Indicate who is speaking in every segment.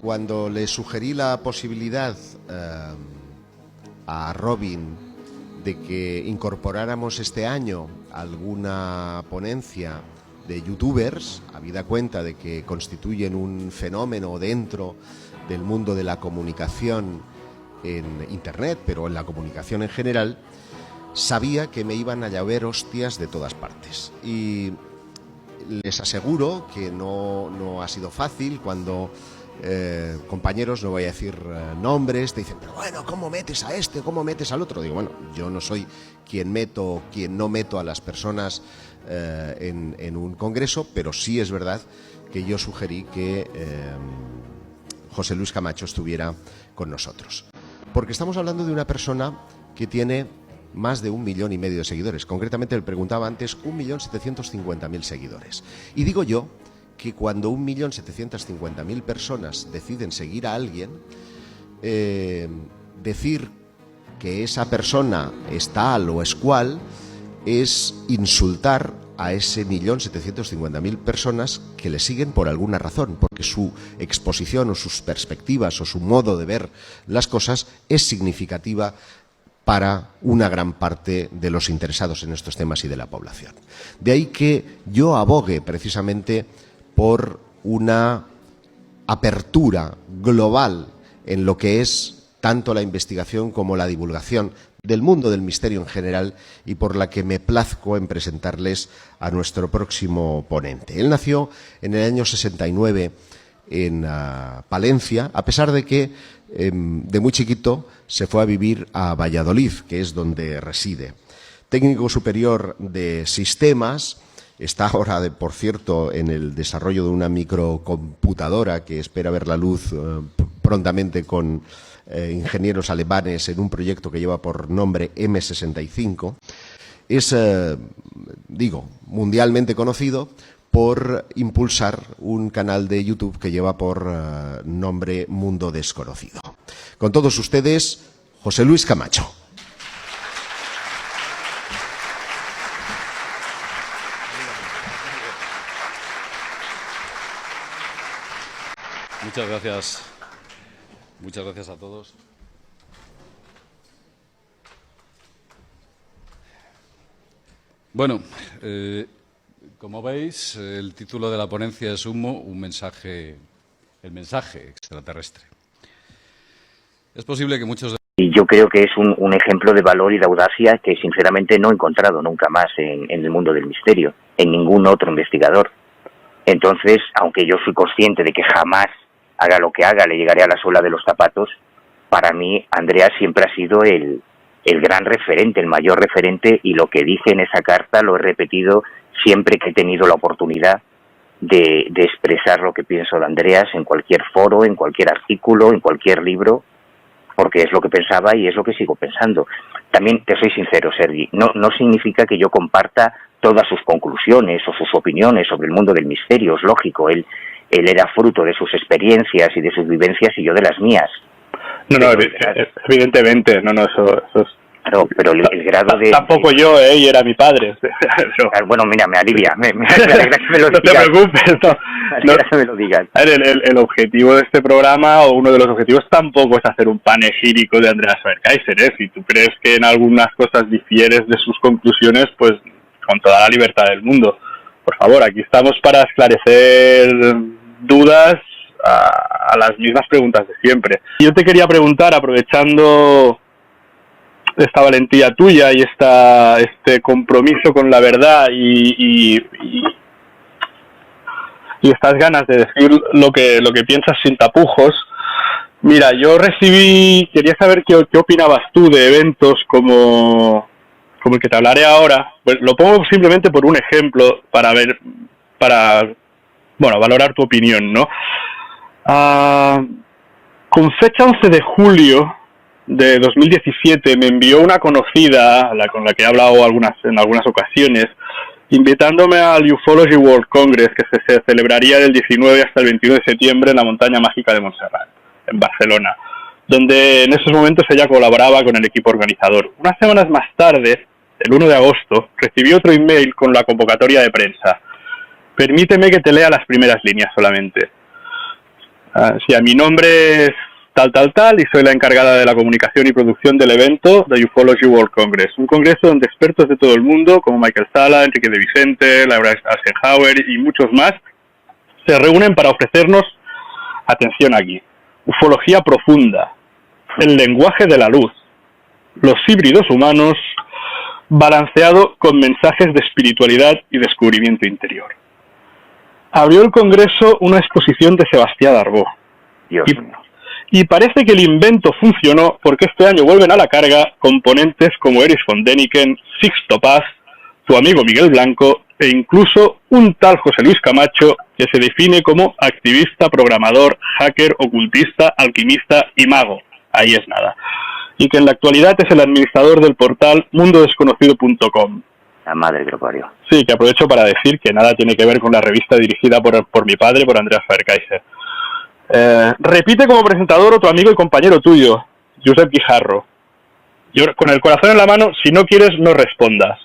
Speaker 1: Cuando le sugerí la posibilidad a Robin de que incorporáramos este año alguna ponencia de youtubers, habida cuenta de que constituyen un fenómeno dentro del mundo de la comunicación en internet, pero en la comunicación en general, sabía que me iban a llover hostias de todas partes. Y les aseguro que no ha sido fácil cuando compañeros, no voy a decir nombres, te dicen, pero bueno, ¿cómo metes a este? ¿Cómo metes al otro? Digo, bueno, yo no soy quien no meto a las personas en un congreso, pero sí es verdad que yo sugerí que José Luis Camacho estuviera con nosotros. Porque estamos hablando de una persona que tiene más de 1,5 millones de seguidores. Concretamente, le preguntaba antes, 1.750.000 seguidores. Y digo yo que cuando 1.750.000 personas deciden seguir a alguien, decir que esa persona es tal o es cual es insultar a ese 1.750.000 personas que le siguen por alguna razón, porque su exposición o sus perspectivas o su modo de ver las cosas es significativa para una gran parte de los interesados en estos temas y de la población. De ahí que yo abogue precisamente por una apertura global en lo que es tanto la investigación como la divulgación del mundo del misterio en general, y por la que me plazco en presentarles a nuestro próximo ponente. Él nació en el año 69 en Palencia, a pesar de que de muy chiquito se fue a vivir a Valladolid, que es donde reside. Técnico superior de sistemas, está ahora, por cierto, en el desarrollo de una microcomputadora que espera ver la luz prontamente con ingenieros alemanes en un proyecto que lleva por nombre M65. Es, mundialmente conocido por impulsar un canal de YouTube que lleva por nombre Mundo Desconocido. Con todos ustedes, José Luis Camacho.
Speaker 2: Muchas gracias. Muchas gracias a todos. Bueno, como veis, el título de la ponencia es Humo, el mensaje extraterrestre. Es posible que muchos...
Speaker 3: Y yo creo que es un ejemplo de valor y de audacia que sinceramente no he encontrado nunca más en el mundo del misterio, en ningún otro investigador. Entonces, aunque yo soy consciente de que jamás, haga lo que haga, le llegaré a la suela de los zapatos, para mí Andreas siempre ha sido el gran referente, el mayor referente, y lo que dije en esa carta lo he repetido siempre que he tenido la oportunidad de expresar lo que pienso de Andreas en cualquier foro, en cualquier artículo, en cualquier libro, porque es lo que pensaba y es lo que sigo pensando. También te soy sincero, Sergi, no significa que yo comparta todas sus conclusiones o sus opiniones sobre el mundo del misterio, es lógico, él era fruto de sus experiencias y de sus vivencias y yo de las mías.
Speaker 4: Evidentemente, eso es...
Speaker 3: Pero el grado de...
Speaker 4: Tampoco yo, y era mi padre.
Speaker 3: Bueno, mira, me alivia, me alegra que me lo digas.
Speaker 4: No te preocupes,
Speaker 3: Me alegra que me lo digas.
Speaker 4: El objetivo de este programa, o uno de los objetivos, tampoco es hacer un panegírico de Andreas Werkheiser, Si tú crees que en algunas cosas difieres de sus conclusiones, pues con toda la libertad del mundo. Por favor, aquí estamos para esclarecer dudas a las mismas preguntas de siempre. Yo te quería preguntar, aprovechando esta valentía tuya y este compromiso con la verdad y estas ganas de decir lo que piensas sin tapujos, mira, quería saber qué opinabas tú de eventos como el que te hablaré ahora. Pues lo pongo simplemente por un ejemplo para valorar tu opinión, ¿no? Con fecha 11 de julio de 2017 me envió una conocida, con la que he hablado en algunas ocasiones, invitándome al Ufology World Congress, que se celebraría del 19 hasta el 21 de septiembre en la montaña mágica de Montserrat, en Barcelona, donde en esos momentos ella colaboraba con el equipo organizador. Unas semanas más tarde, el 1 de agosto, recibí otro email con la convocatoria de prensa. Permíteme que te lea las primeras líneas solamente. Sí, mi nombre es tal y soy la encargada de la comunicación y producción del evento The Ufology World Congress, un congreso donde expertos de todo el mundo, como Michael Sala, Enrique de Vicente, Laura Eisenhower y muchos más, se reúnen para ofrecernos, atención aquí, ufología profunda, el lenguaje de la luz, los híbridos humanos, balanceado con mensajes de espiritualidad y descubrimiento interior. Abrió el congreso una exposición de Sebastián Darboux.
Speaker 3: Dios mío.
Speaker 4: Y parece que el invento funcionó porque este año vuelven a la carga componentes como Erich von Däniken, Sixto Paz, tu amigo Miguel Blanco e incluso un tal José Luis Camacho que se define como activista, programador, hacker, ocultista, alquimista y mago. Ahí es nada. Y que en la actualidad es el administrador del portal mundodesconocido.com.
Speaker 3: La madre que lo parió.
Speaker 4: Sí, que aprovecho para decir que nada tiene que ver con la revista dirigida por mi padre, por Andreas Faber-Kaiser. Repite como presentador otro amigo y compañero tuyo, Josep Guijarro. Yo, con el corazón en la mano, si no quieres, no respondas.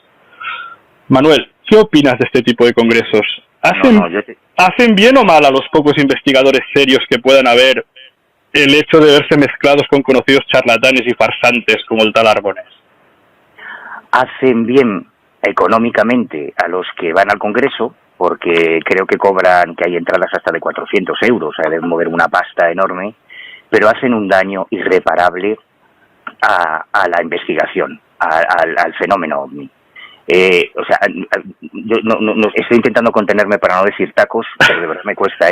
Speaker 4: Manuel, ¿qué opinas de este tipo de congresos? ¿Hacen bien o mal a los pocos investigadores serios que puedan haber el hecho de verse mezclados con conocidos charlatanes y farsantes como el tal Arbonés?
Speaker 3: Hacen bien económicamente a los que van al congreso, porque creo que cobran, que hay entradas hasta de 400 euros, o sea, deben mover una pasta enorme, pero hacen un daño irreparable a la investigación, al fenómeno OVNI. O sea, yo no estoy intentando contenerme para no decir tacos, pero de verdad me cuesta,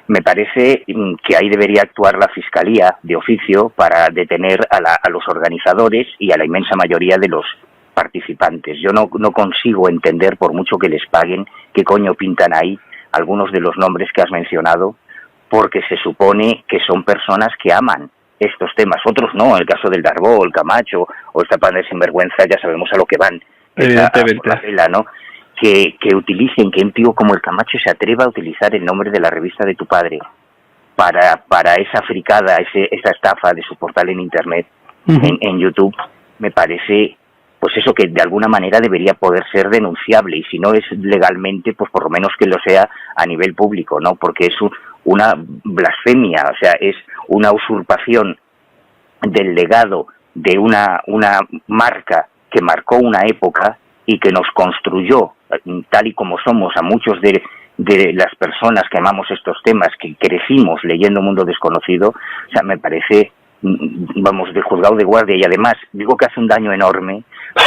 Speaker 3: Me parece que ahí debería actuar la Fiscalía de oficio para detener a los organizadores y a la inmensa mayoría de los participantes. Yo no consigo entender, por mucho que les paguen, qué coño pintan ahí algunos de los nombres que has mencionado, porque se supone que son personas que aman estos temas. Otros no, en el caso del Darboux, el Camacho o esta panda de sinvergüenza, ya sabemos a lo que van.
Speaker 4: Evidentemente.
Speaker 3: La tela, ¿no? Que utilicen, que un tío como el Camacho se atreva a utilizar el nombre de la revista de tu padre para esa fricada, esa estafa de su portal en internet, en YouTube, me parece, pues eso, que de alguna manera debería poder ser denunciable, y si no es legalmente, pues por lo menos que lo sea a nivel público, ¿no? Porque es una blasfemia, o sea, es una usurpación del legado de una marca que marcó una época y que nos construyó tal y como somos a muchos de las personas que amamos estos temas, que crecimos leyendo Mundo Desconocido. O sea, me parece, vamos, de juzgado de guardia. Y además digo que hace un daño enorme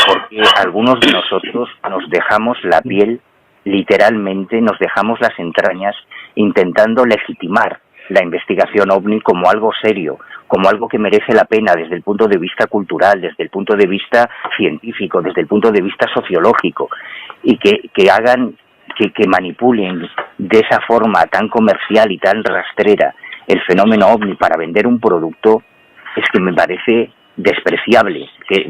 Speaker 3: porque algunos de nosotros nos dejamos la piel, literalmente nos dejamos las entrañas intentando legitimar la investigación OVNI como algo serio, como algo que merece la pena desde el punto de vista cultural, desde el punto de vista científico, desde el punto de vista sociológico, y que hagan, que manipulen de esa forma tan comercial y tan rastrera el fenómeno OVNI para vender un producto, es que me parece despreciable.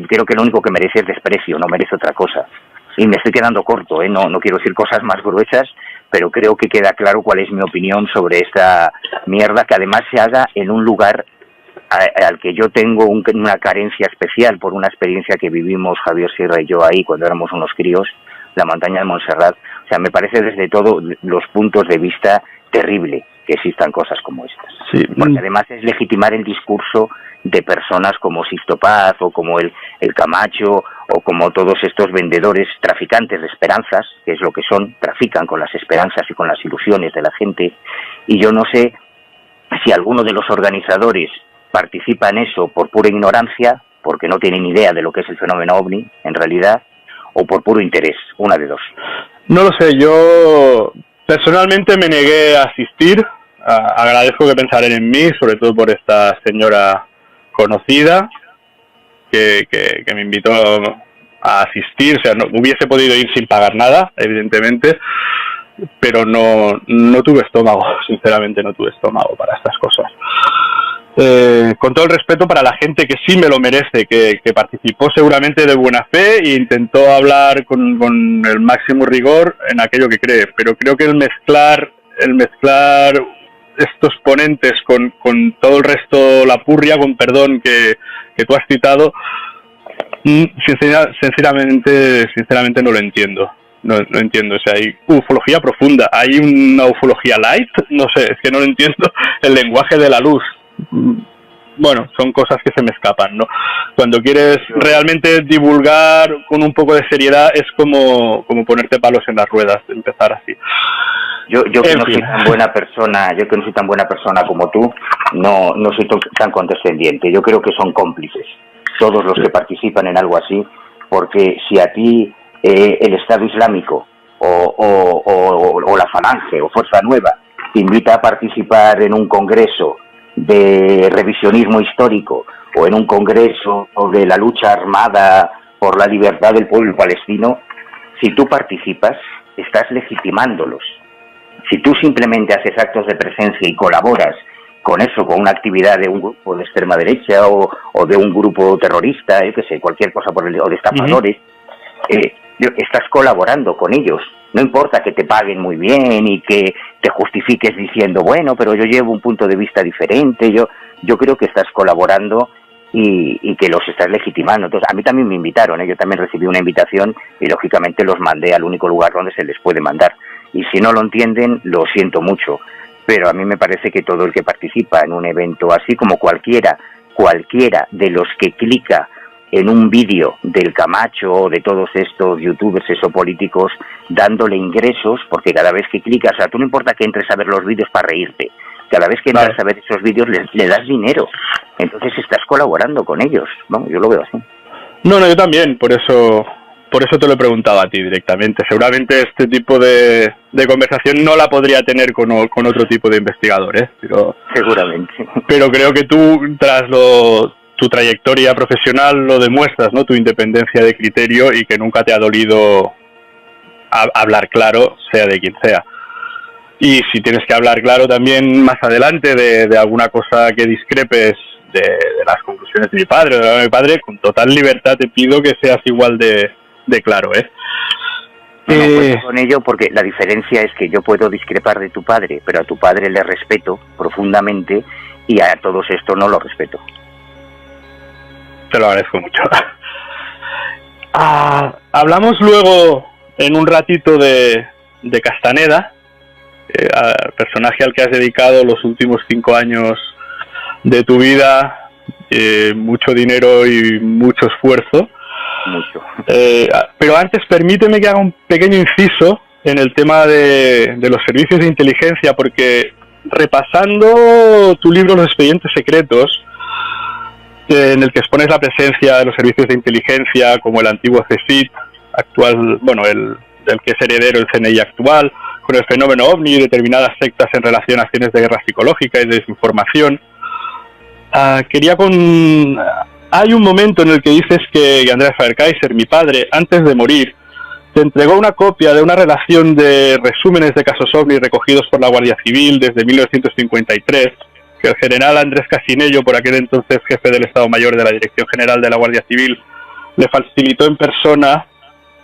Speaker 3: Creo que lo único que merece es desprecio, no merece otra cosa. Y me estoy quedando corto, no quiero decir cosas más gruesas, pero creo que queda claro cuál es mi opinión sobre esta mierda, que además se haga en un lugar al que yo tengo una carencia especial por una experiencia que vivimos Javier Sierra y yo ahí cuando éramos unos críos, la montaña de Montserrat. O sea, me parece desde todos los puntos de vista terrible que existan cosas como estas. Sí. Porque además es legitimar el discurso de personas como Sixto Paz o como el Camacho o como todos estos vendedores, traficantes de esperanzas, que es lo que son, trafican con las esperanzas y con las ilusiones de la gente. Y yo no sé si alguno de los organizadores participa en eso por pura ignorancia, porque no tienen idea de lo que es el fenómeno OVNI en realidad, o por puro interés, una de dos.
Speaker 4: No lo sé, yo personalmente me negué a asistir. Agradezco que pensaren en mí, sobre todo por esta señora conocida que me invitó a asistir. O sea, no hubiese podido ir sin pagar nada, evidentemente, pero no tuve estómago, sinceramente no tuve estómago para estas cosas. Con todo el respeto para la gente que sí me lo merece, que participó seguramente de buena fe e intentó hablar con el máximo rigor en aquello que cree, pero creo que el mezclar estos ponentes con todo el resto, la purria, con perdón, que tú has citado, sinceramente no lo entiendo. No entiendo, o sea, hay ufología profunda, hay una ufología light, no sé, es que no lo entiendo, el lenguaje de la luz. Bueno, son cosas que se me escapan, ¿no? Cuando quieres realmente divulgar con un poco de seriedad es como ponerte palos en las ruedas, empezar así.
Speaker 3: Yo que no soy tan buena persona como tú, no soy tan condescendiente. Yo creo que son cómplices todos los que participan en algo así, porque si a ti el Estado Islámico o la Falange o Fuerza Nueva te invita a participar en un congreso de revisionismo histórico o en un congreso de la lucha armada por la libertad del pueblo palestino, si tú participas, estás legitimándolos. Si tú simplemente haces actos de presencia y colaboras con eso, con una actividad de un grupo de extrema derecha o de un grupo terrorista, yo qué sé, cualquier cosa o de estafadores, estás colaborando con ellos. No importa que te paguen muy bien y que te justifiques diciendo, bueno, pero yo llevo un punto de vista diferente. Yo creo que estás colaborando y que los estás legitimando. Entonces, a mí también me invitaron, yo también recibí una invitación y lógicamente los mandé al único lugar donde se les puede mandar. Y si no lo entienden, lo siento mucho. Pero a mí me parece que todo el que participa en un evento así, como cualquiera de los que clica en un vídeo del Camacho o de todos estos youtubers políticos dándole ingresos, porque cada vez que clicas, o sea, tú no importa que entres a ver los vídeos para reírte, cada vez que entras a ver esos vídeos le das dinero, entonces estás colaborando con ellos, ¿no? Yo lo veo así. No,
Speaker 4: yo también, por eso te lo he preguntado a ti directamente. Seguramente este tipo de conversación no la podría tener con otro tipo de investigadores, pero seguramente. Pero creo que tú, tras tu trayectoria profesional, lo demuestras, ¿no? Tu independencia de criterio y que nunca te ha dolido hablar claro, sea de quien sea. Y si tienes que hablar claro también más adelante de alguna cosa que discrepes de las conclusiones de mi padre o de mi padre, con total libertad te pido que seas igual de claro, ¿eh?
Speaker 3: No cuento con ello porque la diferencia es que yo puedo discrepar de tu padre, pero a tu padre le respeto profundamente y a todos esto no lo respeto.
Speaker 4: Te lo agradezco mucho. Hablamos luego en un ratito de Castaneda, personaje al que has dedicado los últimos 5 años de tu vida, mucho dinero y mucho esfuerzo.
Speaker 3: Mucho.
Speaker 4: Pero antes permíteme que haga un pequeño inciso en el tema de los servicios de inteligencia, porque repasando tu libro Los Expedientes Secretos, en el que expones la presencia de los servicios de inteligencia como el antiguo CSIC, actual, bueno, el que es heredero del CNI actual, con el fenómeno OVNI y determinadas sectas en relación a acciones de guerra psicológica y de desinformación. Hay un momento en el que dices que Andreas Faber-Kaiser, mi padre, antes de morir, te entregó una copia de una relación de resúmenes de casos OVNI recogidos por la Guardia Civil desde 1953, que el general Andrés Casinello, por aquel entonces jefe del Estado Mayor de la Dirección General de la Guardia Civil, le facilitó en persona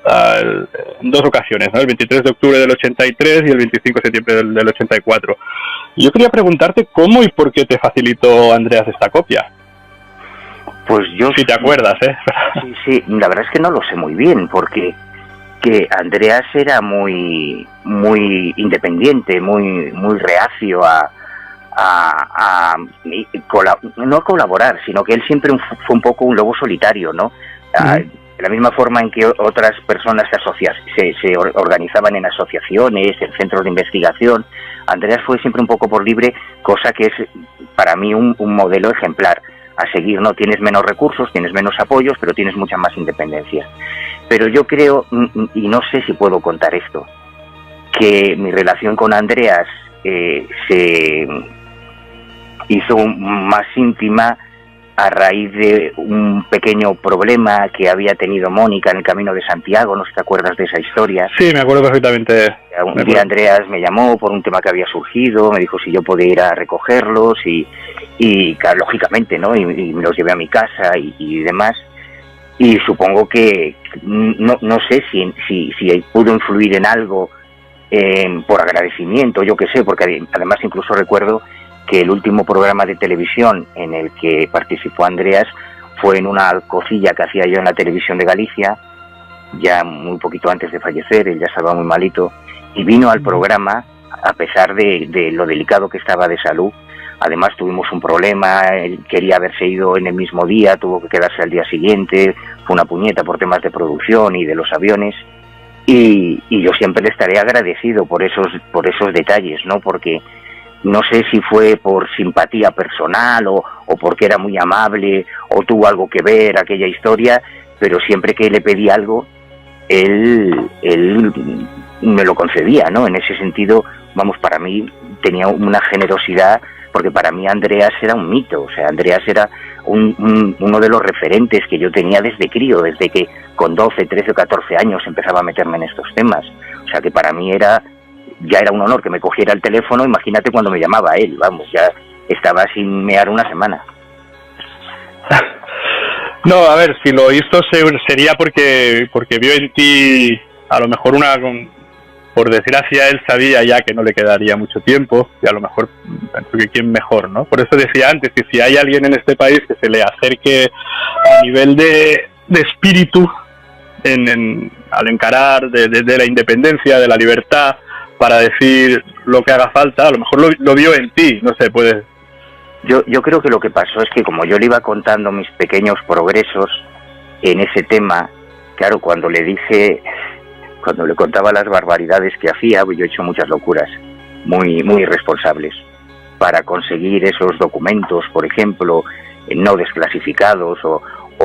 Speaker 4: en 2 ocasiones, ¿no? El 23 de octubre del 83 y el 25 de septiembre del 84. Yo quería preguntarte cómo y por qué te facilitó Andreas esta copia.
Speaker 3: Pues yo...
Speaker 4: Si te acuerdas, ¿eh?
Speaker 3: Sí, la verdad es que no lo sé muy bien, porque que Andreas era muy independiente, muy reacio no colaborar, sino que él siempre fue un poco un lobo solitario, ¿no? De la misma forma en que otras personas se organizaban en asociaciones, en centros de investigación, Andreas fue siempre un poco por libre, cosa que es para mí un modelo ejemplar a seguir, ¿no? Tienes menos recursos, tienes menos apoyos, pero tienes mucha más independencia. Pero yo creo, y no sé si puedo contar esto, que mi relación con Andreas se hizo más íntima a raíz de un pequeño problema que había tenido Mónica en el Camino de Santiago. ¿No te acuerdas de esa historia?
Speaker 4: Sí, me acuerdo perfectamente.
Speaker 3: Un día Andreas me llamó por un tema que había surgido, me dijo si yo podía ir a recogerlos y claro, lógicamente, ¿no? Y me los llevé a mi casa y demás. Y supongo que no sé si pudo influir en algo por agradecimiento, yo qué sé, porque además incluso recuerdo que el último programa de televisión en el que participó Andreas fue en una cosilla que hacía yo en la televisión de Galicia, ya muy poquito antes de fallecer, él ya estaba muy malito, y vino al programa a pesar de lo delicado que estaba de salud. Además tuvimos un problema, él quería haberse ido en el mismo día, tuvo que quedarse al día siguiente, fue una puñeta por temas de producción y de los aviones, y yo siempre le estaré agradecido por esos detalles, ¿no? Porque no sé si fue por simpatía personal o porque era muy amable o tuvo algo que ver aquella historia, pero siempre que le pedí algo, él me lo concedía, ¿no? En ese sentido, vamos, para mí tenía una generosidad, porque para mí Andreas era un mito, o sea, Andreas era uno de los referentes que yo tenía desde crío, desde que con 12, 13 o 14 años empezaba a meterme en estos temas. O sea, que para mí ya era un honor que me cogiera el teléfono. Imagínate cuando me llamaba él, vamos, ya estaba sin mear una semana.
Speaker 4: No, a ver, si lo hizo sería porque vio en ti a lo mejor por desgracia él sabía ya que no le quedaría mucho tiempo y a lo mejor pensó que quién mejor, ¿no? Por eso decía antes que si hay alguien en este país que se le acerque a nivel de espíritu al encarar de la independencia, de la libertad, para decir lo que haga falta, a lo mejor lo vio en ti, no sé, puede...
Speaker 3: Yo creo que lo que pasó es que como yo le iba contando mis pequeños progresos en ese tema, claro, cuando le contaba las barbaridades que hacía, pues yo he hecho muchas locuras, muy, muy irresponsables, para conseguir esos documentos, por ejemplo, no desclasificados, o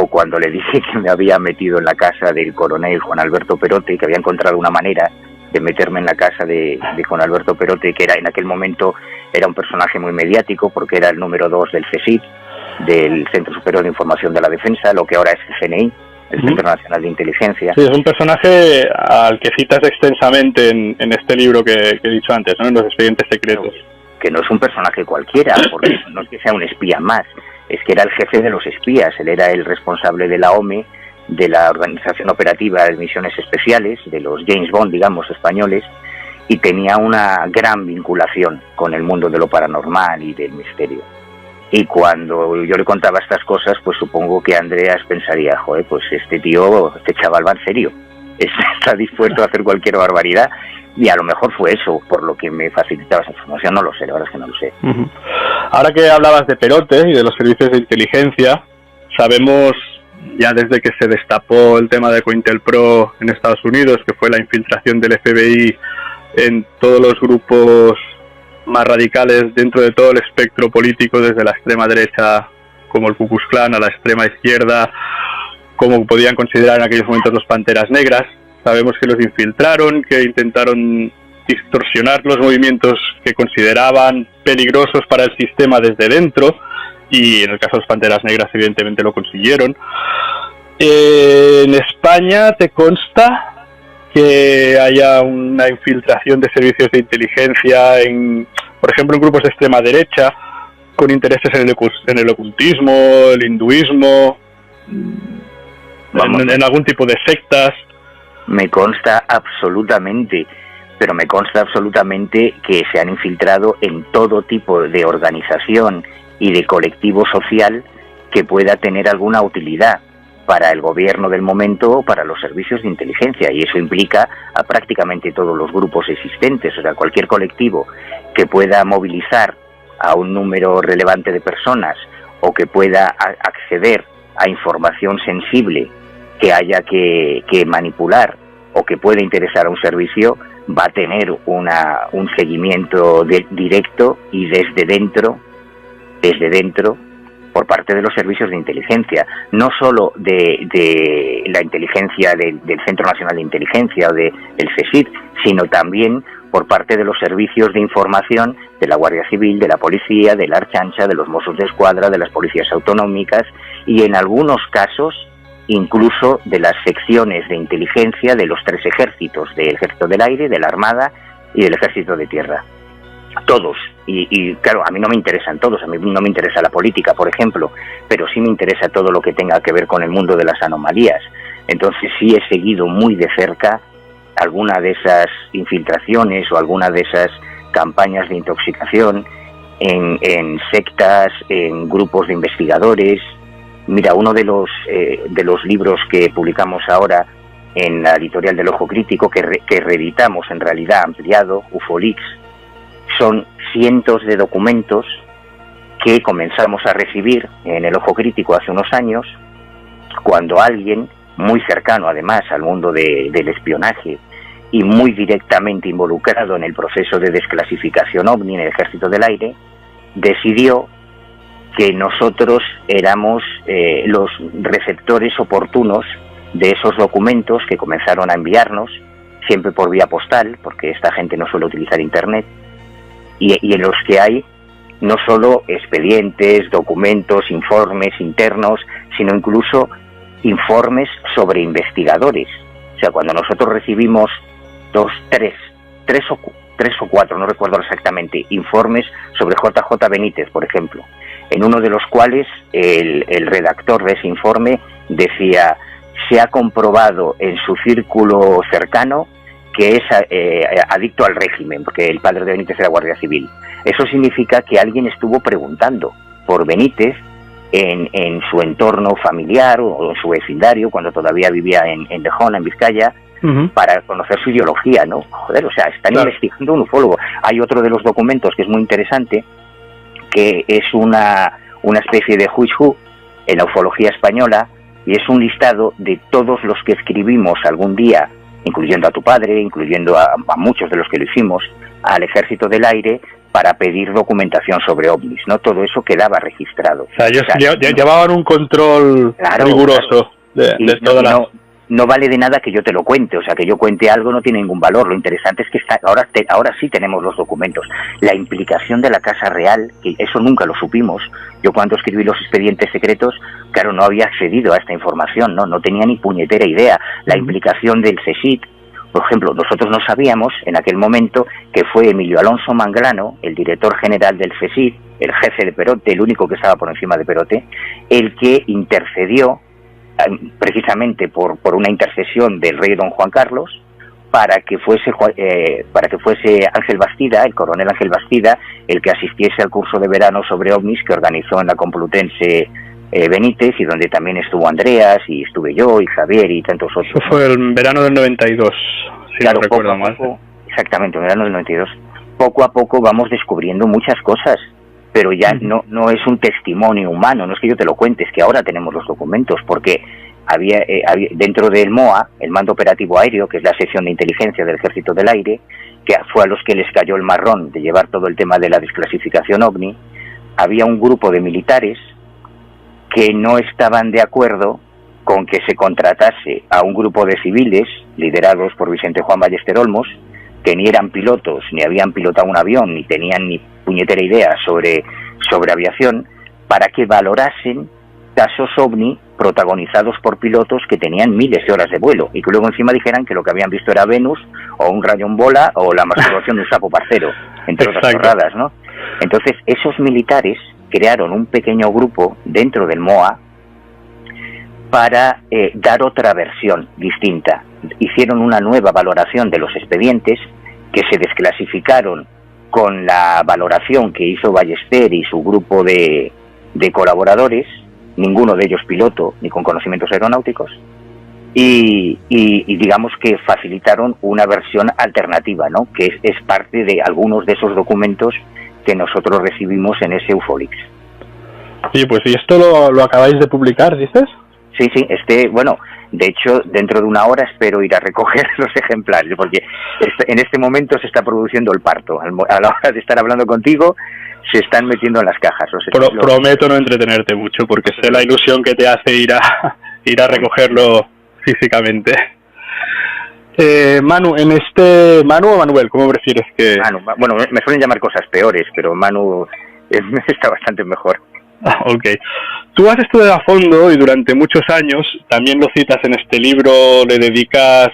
Speaker 3: cuando le dije que me había metido en la casa del coronel Juan Alberto Perote, que había encontrado una manera de meterme en la casa de Juan Alberto Perote, que en aquel momento era un personaje muy mediático, porque era el número 2 del CSIC, del Centro Superior de Información de la Defensa, lo que ahora es el CNI, el Centro Nacional de Inteligencia.
Speaker 4: Sí, es un personaje al que citas extensamente en este libro que he dicho antes, ¿no? En los expedientes secretos.
Speaker 3: Que no es un personaje cualquiera, porque no es que sea un espía más, es que era el jefe de los espías, él era el responsable de la OME, de la Organización Operativa de Misiones Especiales, de los James Bond, digamos, españoles, y tenía una gran vinculación con el mundo de lo paranormal y del misterio. Y cuando yo le contaba estas cosas, pues supongo que Andreas pensaría, joder, pues este chaval va en serio, está dispuesto a hacer cualquier barbaridad, y a lo mejor fue eso por lo que me facilitaba esa información, no lo sé, la verdad es que no lo sé.
Speaker 4: Ahora que hablabas de Perote y de los servicios de inteligencia, sabemos ya desde que se destapó el tema de COINTELPRO en Estados Unidos, que fue la infiltración del FBI en todos los grupos más radicales dentro de todo el espectro político, desde la extrema derecha como el Ku Klux Klan a la extrema izquierda, como podían considerar en aquellos momentos los Panteras Negras. Sabemos que los infiltraron, que intentaron distorsionar los movimientos que consideraban peligrosos para el sistema desde dentro, y en el caso de los Panteras Negras evidentemente lo consiguieron. En España, ¿te consta que haya una infiltración de servicios de inteligencia por ejemplo, en grupos de extrema derecha con intereses en el ocultismo, el hinduismo, en algún tipo de sectas?
Speaker 3: Me consta absolutamente, pero me consta absolutamente que se han infiltrado en todo tipo de organización y de colectivo social que pueda tener alguna utilidad para el gobierno del momento o para los servicios de inteligencia, y eso implica a prácticamente todos los grupos existentes, o sea, cualquier colectivo que pueda movilizar a un número relevante de personas o que pueda acceder a información sensible que haya que manipular o que pueda interesar a un servicio, va a tener un seguimiento directo y desde dentro, por parte de los servicios de inteligencia, no solo de la inteligencia del Centro Nacional de Inteligencia o del CSIC, sino también por parte de los servicios de información de la Guardia Civil, de la Policía, de la Archancha, de los Mossos de Escuadra, de las policías autonómicas y en algunos casos incluso de las secciones de inteligencia de los 3 ejércitos, del Ejército del Aire, de la Armada y del Ejército de Tierra. Todos, y claro, a mí no me interesan todos, a mí no me interesa la política, por ejemplo, pero sí me interesa todo lo que tenga que ver con el mundo de las anomalías. Entonces sí he seguido muy de cerca alguna de esas infiltraciones o alguna de esas campañas de intoxicación en sectas, en grupos de investigadores. Mira, uno de los libros que publicamos ahora en la editorial del Ojo Crítico, que reeditamos en realidad ampliado, UFOLIX. Son cientos de documentos que comenzamos a recibir en el Ojo Crítico hace unos años, cuando alguien muy cercano además al mundo del espionaje y muy directamente involucrado en el proceso de desclasificación OVNI en el Ejército del Aire, decidió que nosotros éramos los receptores oportunos de esos documentos que comenzaron a enviarnos, siempre por vía postal, porque esta gente no suele utilizar Internet, y en los que hay no solo expedientes, documentos, informes internos, sino incluso informes sobre investigadores. O sea, cuando nosotros recibimos tres o cuatro, no recuerdo exactamente, informes sobre JJ Benítez, por ejemplo, en uno de los cuales el redactor de ese informe decía: se ha comprobado en su círculo cercano que es adicto al régimen, porque el padre de Benítez era guardia civil. Eso significa que alguien estuvo preguntando por Benítez en su entorno familiar o en su vecindario, cuando todavía vivía en Lejona, en Vizcaya, para conocer su ideología, ¿no? Joder, o sea, están investigando un ufólogo. Hay otro de los documentos que es muy interesante, que es una especie de who's who en la ufología española, y es un listado de todos los que escribimos algún día, incluyendo a tu padre, incluyendo a muchos de los que lo hicimos, al Ejército del Aire, para pedir documentación sobre ovnis, ¿no? Todo eso quedaba registrado.
Speaker 4: O sea, ellos llevaban un control riguroso de toda la...
Speaker 3: No vale de nada que yo te lo cuente, o sea, que yo cuente algo no tiene ningún valor. Lo interesante es que ahora sí tenemos los documentos. La implicación de la Casa Real, que eso nunca lo supimos. Yo cuando escribí los expedientes secretos, claro, no había accedido a esta información, no tenía ni puñetera idea. La implicación del CSIC, por ejemplo, nosotros no sabíamos en aquel momento que fue Emilio Alonso Manglano, el director general del CSIC, el jefe de Perote, el único que estaba por encima de Perote, el que intercedió precisamente por una intercesión del rey don Juan Carlos para que fuese Ángel Bastida, el coronel Ángel Bastida, el que asistiese al curso de verano sobre ovnis que organizó en la Complutense Benítez, y donde también estuvo Andreas, y estuve yo, y Javier, y tantos otros.
Speaker 4: Eso fue el verano del 92, si
Speaker 3: claro,
Speaker 4: no recuerdo mal.
Speaker 3: Exactamente, el verano del 92. Poco a poco vamos descubriendo muchas cosas, pero ya no es un testimonio humano, no es que yo te lo cuente, es que ahora tenemos los documentos, porque había dentro del MOA, el Mando Operativo Aéreo, que es la sección de inteligencia del Ejército del Aire, que fue a los que les cayó el marrón de llevar todo el tema de la desclasificación OVNI, había un grupo de militares que no estaban de acuerdo con que se contratase a un grupo de civiles liderados por Vicente Juan Ballester Olmos, que ni eran pilotos, ni habían pilotado un avión, ni tenían ni puñetera idea sobre aviación, para que valorasen casos OVNI protagonizados por pilotos que tenían miles de horas de vuelo, y que luego encima dijeran que lo que habían visto era Venus, o un rayón bola, o la masturbación de un sapo parcero, entre otras chorradas, ¿no? Entonces, esos militares crearon un pequeño grupo dentro del MOA para dar otra versión distinta. Hicieron una nueva valoración de los expedientes que se desclasificaron con la valoración que hizo Ballester y su grupo de colaboradores, ninguno de ellos piloto ni con conocimientos aeronáuticos, y digamos que facilitaron una versión alternativa, ¿no? Que es parte de algunos de esos documentos que nosotros recibimos en ese UFOLIX.
Speaker 4: Sí, pues ¿y esto lo acabáis de publicar, dices?
Speaker 3: Sí, bueno, de hecho, dentro de una hora espero ir a recoger los ejemplares, porque en este momento se está produciendo el parto. A la hora de estar hablando contigo, se están metiendo en las cajas.
Speaker 4: Prometo no entretenerte mucho, porque sé la ilusión que te hace ir a recogerlo físicamente. Manu, Manu o Manuel, ¿cómo prefieres que...?
Speaker 3: Manu, bueno, me suelen llamar cosas peores, pero Manu está bastante mejor.
Speaker 4: Ok. Tú has estudiado a fondo y durante muchos años, también lo citas en este libro, le dedicas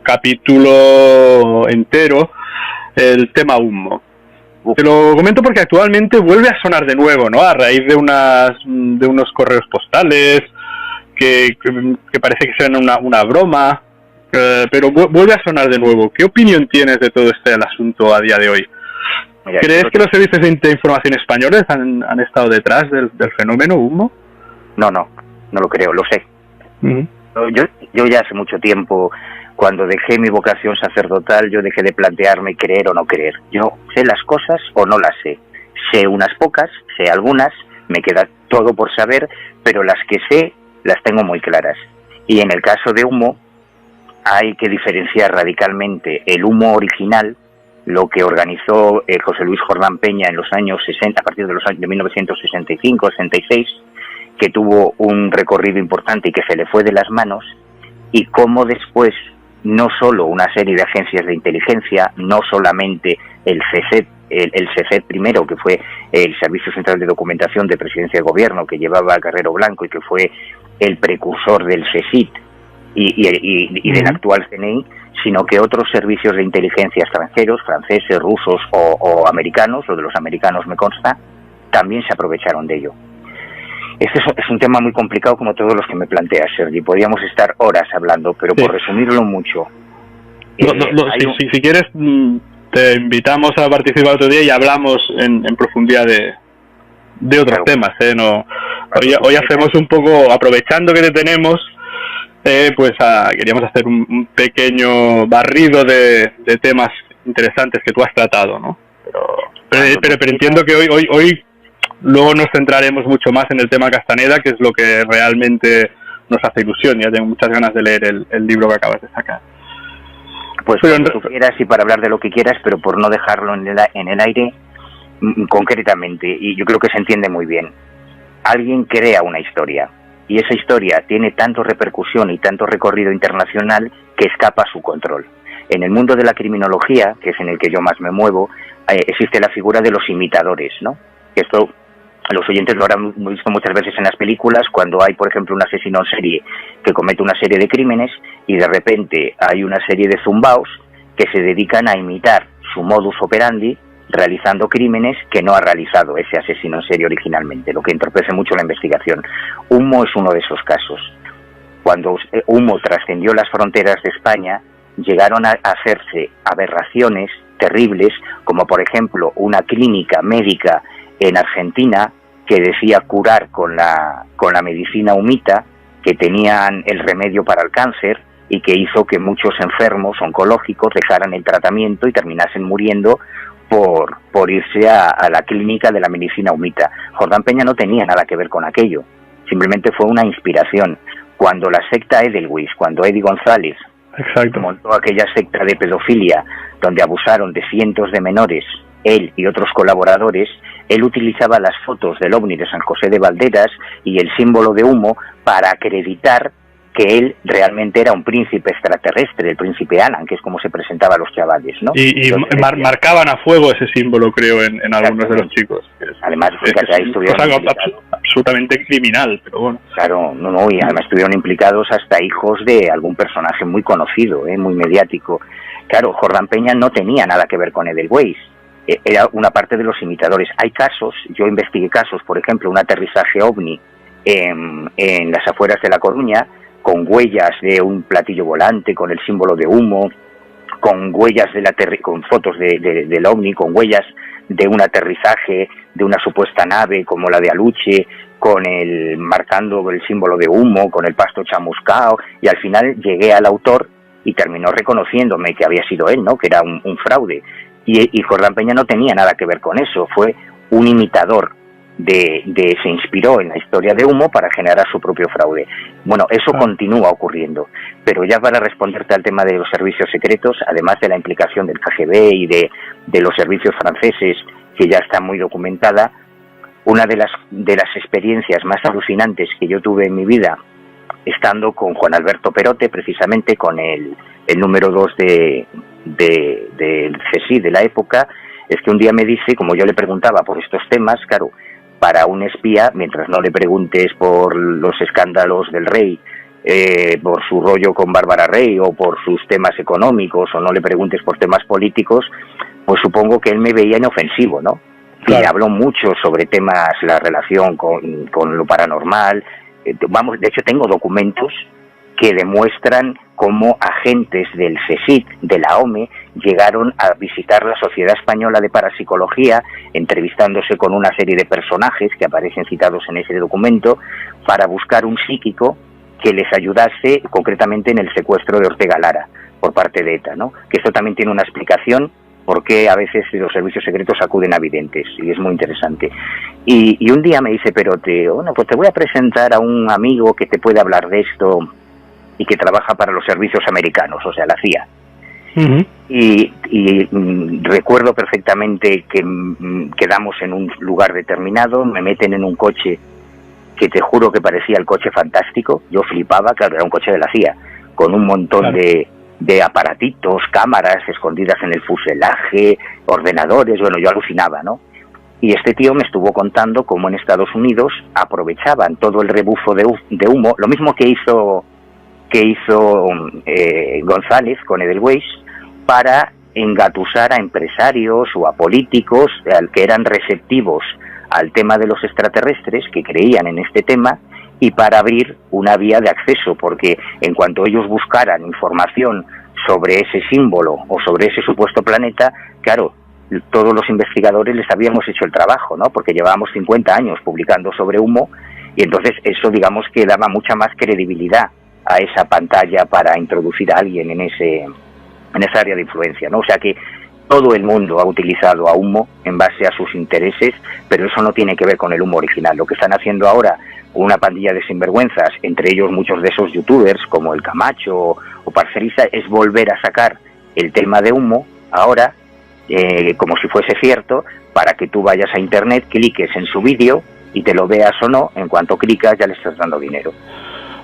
Speaker 4: capítulo entero, el tema humo. Te lo comento porque actualmente vuelve a sonar de nuevo, ¿no? A raíz de unos correos postales que parece que sean una broma, pero vuelve a sonar de nuevo. ¿Qué opinión tienes de todo este asunto a día de hoy?
Speaker 3: Mira,
Speaker 4: ¿Crees que los servicios de información españoles han estado detrás del fenómeno humo?
Speaker 3: No lo creo, lo sé. Lo Yo ya hace mucho tiempo, cuando dejé mi vocación sacerdotal, yo dejé de plantearme creer o no creer. Yo sé las cosas o no las sé. Sé unas pocas, sé algunas, me queda todo por saber, pero las que sé las tengo muy claras. Y en el caso de Humo, hay que diferenciar radicalmente el Humo original, lo que organizó José Luis Jordán Peña en los años 60, a partir de los años de 1965-66, que tuvo un recorrido importante y que se le fue de las manos, y cómo después no solo una serie de agencias de inteligencia, no solamente el CECET primero, que fue el Servicio Central de Documentación de Presidencia de Gobierno, que llevaba a Carrero Blanco y que fue el precursor del CSIC y del actual CNI, sino que otros servicios de inteligencia extranjeros, franceses, rusos o americanos, lo de los americanos me consta, también se aprovecharon de ello. Este es un tema muy complicado, como todos los que me planteas, Sergi. Podríamos estar horas hablando, pero por resumirlo mucho.
Speaker 4: Si quieres, te invitamos a participar otro día y hablamos en profundidad de otros temas. Hoy hacemos un poco, aprovechando que te tenemos, queríamos hacer un pequeño barrido de temas interesantes que tú has tratado, ¿no? Pero entiendo que hoy luego nos centraremos mucho más en el tema Castaneda, que es lo que realmente nos hace ilusión. Ya tengo muchas ganas de leer el libro que acabas de sacar.
Speaker 3: Pues cuando tú quieras y para hablar de lo que quieras, pero por no dejarlo en el aire, concretamente, y yo creo que se entiende muy bien. Alguien crea una historia, y esa historia tiene tanto repercusión y tanto recorrido internacional que escapa a su control. En el mundo de la criminología, que es en el que yo más me muevo, existe la figura de los imitadores, ¿no? Esto los oyentes lo habrán visto muchas veces en las películas, cuando hay, por ejemplo, un asesino en serie que comete una serie de crímenes y de repente hay una serie de zumbaos que se dedican a imitar su modus operandi realizando crímenes que no ha realizado ese asesino en serie originalmente, lo que entorpece mucho la investigación. Humo es uno de esos casos. Cuando Humo trascendió las fronteras de España, llegaron a hacerse aberraciones terribles, como por ejemplo una clínica médica en Argentina que decía curar con la medicina humita, que tenían el remedio para el cáncer y que hizo que muchos enfermos oncológicos dejaran el tratamiento y terminasen muriendo por irse a la clínica de la medicina humita. Jordán Peña no tenía nada que ver con aquello, simplemente fue una inspiración. Cuando la secta Edelweiss, cuando Eddie González montó aquella secta de pedofilia donde abusaron de cientos de menores, él y otros colaboradores, él utilizaba las fotos del ovni de San José de Valderas y el símbolo de Humo para acreditar que él realmente era un príncipe extraterrestre, el príncipe Alan, que es como se presentaba a los chavales, ¿no?
Speaker 4: Y marcaban a fuego ese símbolo, creo, en algunos de los chicos.
Speaker 3: Además, fíjate, ahí estuvieron
Speaker 4: algo absolutamente criminal, pero bueno.
Speaker 3: Claro, y además estuvieron implicados hasta hijos de algún personaje muy conocido, muy mediático. Claro, Jordán Peña no tenía nada que ver con Edelweiss, era una parte de los imitadores. Hay casos, yo investigué casos, por ejemplo, un aterrizaje ovni en las afueras de La Coruña, con huellas de un platillo volante, con el símbolo de Humo, con huellas con fotos del ovni, con huellas de un aterrizaje de una supuesta nave como la de Aluche, marcando el símbolo de Humo, con el pasto chamuscao, y al final llegué al autor y terminó reconociéndome que había sido él, ¿no? Que era un fraude. Y Jordán Peña no tenía nada que ver con eso, fue un imitador se inspiró en la historia de Humo para generar su propio fraude. Bueno, eso continúa ocurriendo, pero ya para responderte al tema de los servicios secretos, además de la implicación del KGB y de los servicios franceses, que ya está muy documentada, una de las experiencias más alucinantes que yo tuve en mi vida, estando con Juan Alberto Perote, precisamente con el número 2 del CSI de la época, es que un día me dice, como yo le preguntaba por estos temas, claro, para un espía, mientras no le preguntes por los escándalos del rey, por su rollo con Bárbara Rey o por sus temas económicos, o no le preguntes por temas políticos, pues supongo que él me veía inofensivo, ¿no? Claro. Y habló mucho sobre temas, la relación con lo paranormal. De hecho tengo documentos que demuestran cómo agentes del CSIC, de la OME, llegaron a visitar la Sociedad Española de Parapsicología, entrevistándose con una serie de personajes que aparecen citados en ese documento, para buscar un psíquico que les ayudase concretamente en el secuestro de Ortega Lara por parte de ETA, ¿no? Que esto también tiene una explicación por qué a veces los servicios secretos acuden a videntes, y es muy interesante. Y un día me dice Perote, bueno, pues te voy a presentar a un amigo que te puede hablar de esto y que trabaja para los servicios americanos, o sea, la CIA. Uh-huh. Y recuerdo perfectamente que quedamos en un lugar determinado, me meten en un coche que te juro que parecía el coche fantástico, yo flipaba, claro, era un coche de la CIA, con un montón de aparatitos, cámaras escondidas en el fuselaje, ordenadores, bueno, yo alucinaba, ¿no? Y este tío me estuvo contando cómo en Estados Unidos aprovechaban todo el rebufo de humo, lo mismo que hizo González con Edelweiss, para engatusar a empresarios o a políticos que eran receptivos al tema de los extraterrestres, que creían en este tema, y para abrir una vía de acceso, porque en cuanto ellos buscaran información sobre ese símbolo o sobre ese supuesto planeta, claro, todos los investigadores les habíamos hecho el trabajo, ¿no? Porque llevábamos 50 años publicando sobre humo, y entonces eso, digamos, que daba mucha más credibilidad a esa pantalla para introducir a alguien en esa área de influencia, ¿no? O sea que todo el mundo ha utilizado a humo en base a sus intereses, pero eso no tiene que ver con el humo original. Lo que están haciendo ahora una pandilla de sinvergüenzas, entre ellos muchos de esos youtubers como el Camacho o Parcerisa, es volver a sacar el tema de humo ahora como si fuese cierto, para que tú vayas a internet, cliques en su vídeo y te lo veas o no, en cuanto clicas ya le estás dando dinero.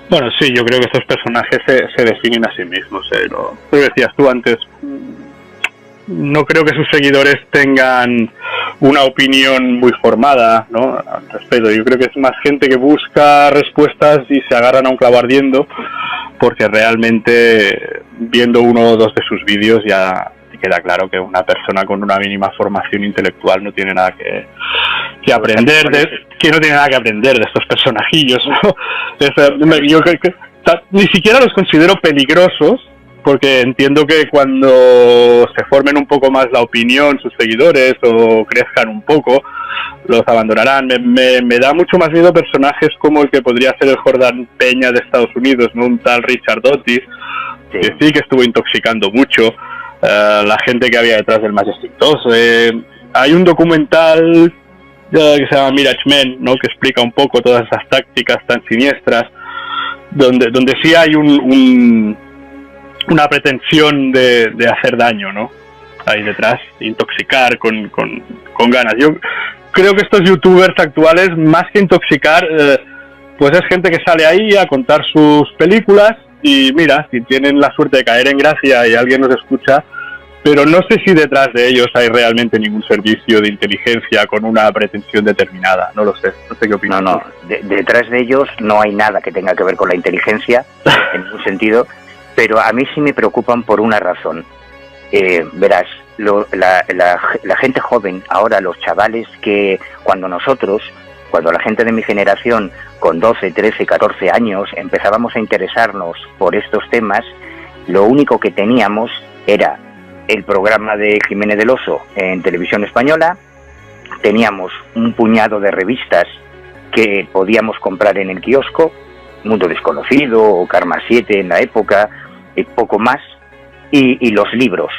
Speaker 4: Bueno, sí, yo creo que estos personajes se definen a sí mismos. Lo decías tú antes, no creo que sus seguidores tengan una opinión muy formada, ¿no?, al respecto. Yo creo que es más gente que busca respuestas y se agarran a un clavo ardiendo, porque realmente viendo uno o dos de sus vídeos ya queda claro que una persona con una mínima formación intelectual no tiene nada que aprender de estos personajillos, ¿no? Yo creo que ni siquiera los considero peligrosos, porque entiendo que cuando se formen un poco más la opinión sus seguidores o crezcan un poco, los abandonarán. Me da mucho más miedo personajes como el que podría ser el Jordán Peña de Estados Unidos, ¿no?, un tal Richard Otis, que sí que estuvo intoxicando mucho la gente que había detrás del Majestic 2. Hay un documental que se llama Mirage Men, ¿no?, que explica un poco todas esas tácticas tan siniestras, donde sí hay una pretensión de hacer daño, ¿no?, ahí detrás, intoxicar con ganas. Yo creo que estos youtubers actuales, más que intoxicar, pues es gente que sale ahí a contar sus películas y mira, si tienen la suerte de caer en gracia y alguien nos escucha, pero no sé si detrás de ellos hay realmente ningún servicio de inteligencia con una pretensión determinada. No lo sé, no sé qué opinas.
Speaker 3: No, detrás de ellos no hay nada que tenga que ver con la inteligencia, en ningún sentido, pero a mí sí me preocupan por una razón. Verás, la gente joven, ahora los chavales, que cuando la gente de mi generación, con 12, 13, 14 años, empezábamos a interesarnos por estos temas, lo único que teníamos era el programa de Jiménez del Oso en Televisión Española, teníamos un puñado de revistas que podíamos comprar en el kiosco, Mundo Desconocido o Karma 7 en la época, poco más, y los libros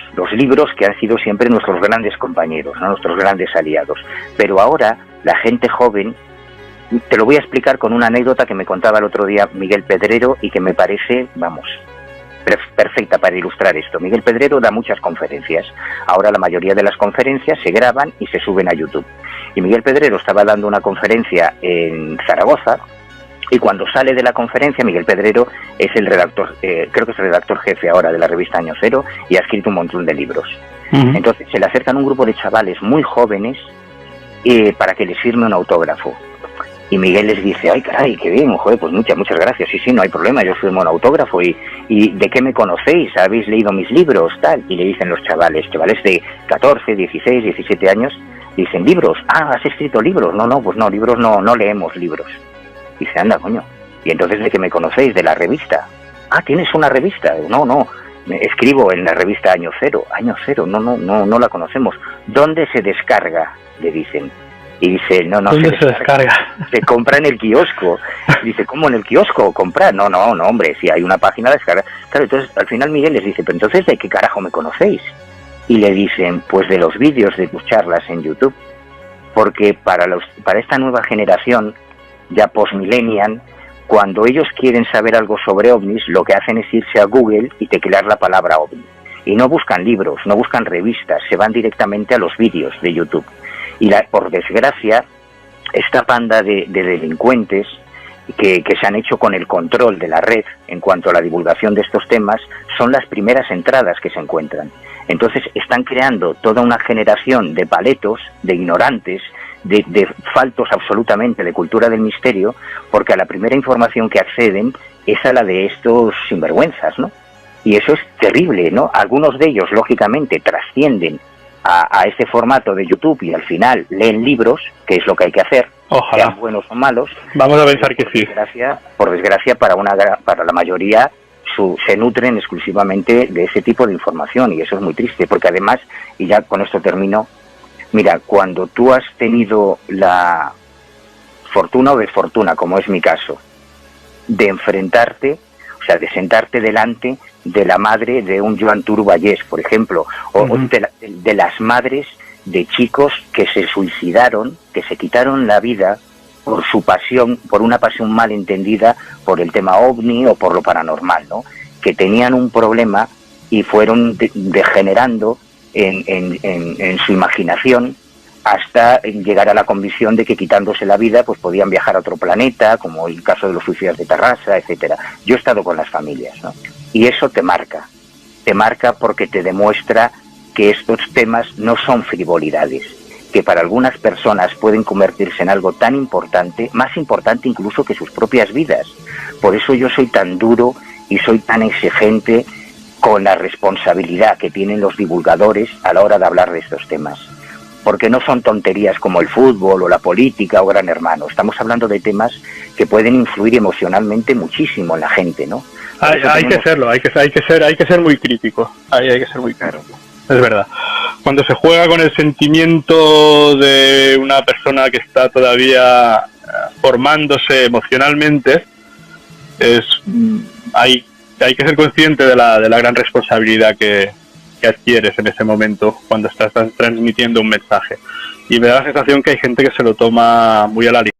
Speaker 3: que han sido siempre nuestros grandes compañeros, ¿no?, nuestros grandes aliados. Pero ahora la gente joven, te lo voy a explicar con una anécdota que me contaba el otro día Miguel Pedrero y que me parece, perfecta para ilustrar esto. Miguel Pedrero da muchas conferencias. Ahora la mayoría de las conferencias se graban y se suben a YouTube. Y Miguel Pedrero estaba dando una conferencia en Zaragoza, y cuando sale de la conferencia, Miguel Pedrero es el redactor, creo que es el redactor jefe ahora de la revista Año Cero, y ha escrito un montón de libros. Uh-huh. Entonces se le acercan un grupo de chavales muy jóvenes para que les firme un autógrafo. Y Miguel les dice, ay caray, qué bien, joder, pues muchas gracias, sí, no hay problema, yo firmo un autógrafo, y ¿de qué me conocéis? ¿Habéis leído mis libros? Tal. Y le dicen los chavales de 14, 16, 17 años, dicen, ¿libros? Ah, ¿has escrito libros? No, pues no, libros no leemos libros. Dice, anda, coño, y entonces ¿de qué me conocéis? De la revista. Ah, ¿tienes una revista? No, escribo en la revista Año Cero, no la conocemos. ¿Dónde se descarga? Le dicen. Y dice, no,
Speaker 4: ¿Dónde se descarga?
Speaker 3: Se compra en el kiosco. Y dice, ¿cómo en el kiosco? ¿Comprar? No, hombre, si hay una página de descarga. Claro, entonces al final Miguel les dice, pero entonces ¿de qué carajo me conocéis? Y le dicen, pues de los vídeos de tus charlas en YouTube. Porque para esta nueva generación, ya post-millennial, cuando ellos quieren saber algo sobre ovnis, lo que hacen es irse a Google y teclear la palabra ovni. Y no buscan libros, no buscan revistas, se van directamente a los vídeos de YouTube. Y por desgracia, esta panda de delincuentes que se han hecho con el control de la red en cuanto a la divulgación de estos temas, son las primeras entradas que se encuentran. Entonces están creando toda una generación de paletos, de ignorantes, de faltos absolutamente de cultura del misterio, porque a la primera información que acceden es a la de estos sinvergüenzas, ¿no? Y eso es terrible, ¿no? Algunos de ellos, lógicamente, trascienden a este formato de YouTube y al final leen libros, que es lo que hay que hacer,
Speaker 4: ojalá,
Speaker 3: sean buenos o malos.
Speaker 4: Vamos a pensar que sí.
Speaker 3: Por desgracia, para la mayoría se nutren exclusivamente de ese tipo de información, y eso es muy triste, porque además, y ya con esto termino, mira, cuando tú has tenido la fortuna o desfortuna, como es mi caso, de enfrentarte, o sea, de sentarte delante de la madre de un Joan Turballés, por ejemplo, o de las madres de chicos que se suicidaron, que se quitaron la vida por su pasión, por una pasión mal entendida por el tema ovni o por lo paranormal, ¿no? Que tenían un problema y fueron degenerando en su imaginación hasta llegar a la convicción de que quitándose la vida pues podían viajar a otro planeta, como el caso de los suicidas de Tarrasa, etcétera. Yo he estado con las familias, ¿no? Y eso te marca porque te demuestra que estos temas no son frivolidades, que para algunas personas pueden convertirse en algo tan importante, más importante incluso que sus propias vidas. Por eso yo soy tan duro y soy tan exigente con la responsabilidad que tienen los divulgadores a la hora de hablar de estos temas. Porque no son tonterías como el fútbol o la política o Gran Hermano. Estamos hablando de temas que pueden influir emocionalmente muchísimo en la gente, ¿no?
Speaker 4: Hay que serlo, hay que ser muy crítico. Hay que ser muy claro. Es verdad. Cuando se juega con el sentimiento de una persona que está todavía formándose emocionalmente, hay que ser consciente de la gran responsabilidad que adquieres en ese momento cuando estás transmitiendo un mensaje. Y me da la sensación que hay gente que se lo toma muy a la ligera.